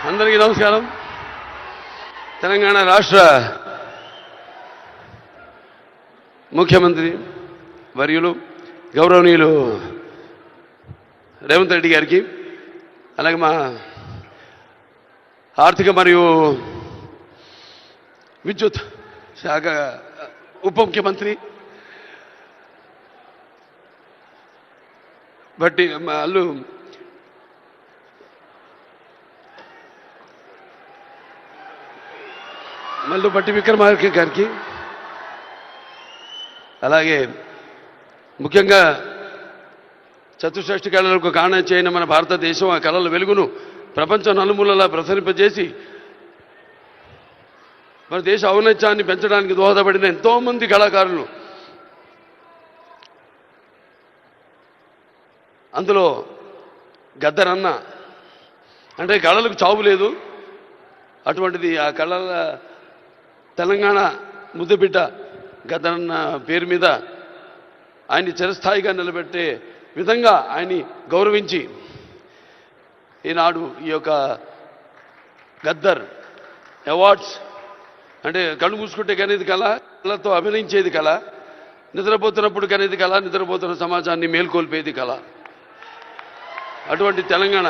అందరికీ నమస్కారం. తెలంగాణ రాష్ట్ర ముఖ్యమంత్రి వర్యులు గౌరవనీయులు రేవంత్ రెడ్డి గారికి, అలాగే మా ఆర్థిక మరియు విద్యుత్ శాఖ ఉప ముఖ్యమంత్రి బట్టి అల్లు మల్లు బట్టి విక్రమార్క గారికి, అలాగే ముఖ్యంగా చతుషష్ఠి కళలకు కారణ చేయని మన భారతదేశం ఆ కళల వెలుగును ప్రపంచం నలుమూలలా ప్రసరింపజేసి మన దేశ ఔన్నత్యాన్ని పెంచడానికి దోహదపడిన ఎంతోమంది కళాకారులు, అందులో గద్దర్ అన్న అంటే కళలకు చావు లేదు. అటువంటిది ఆ కళల తెలంగాణ ముద్దుబిడ్డ గద్దరన్న పేరు మీద ఆయన్ని చిరస్థాయిగా నిలబెట్టే విధంగా ఆయన్ని గౌరవించి ఈనాడు ఈ యొక్క గద్దర్ అవార్డ్స్ అంటే కళ్ళు మూసుకుంటే కనేది కళ, కళతో అభినయించేది కళ, నిద్రపోతున్నప్పుడు కనేది కళ, నిద్రపోతున్న సమాజాన్ని మేల్కొల్పేది కళ. అటువంటి తెలంగాణ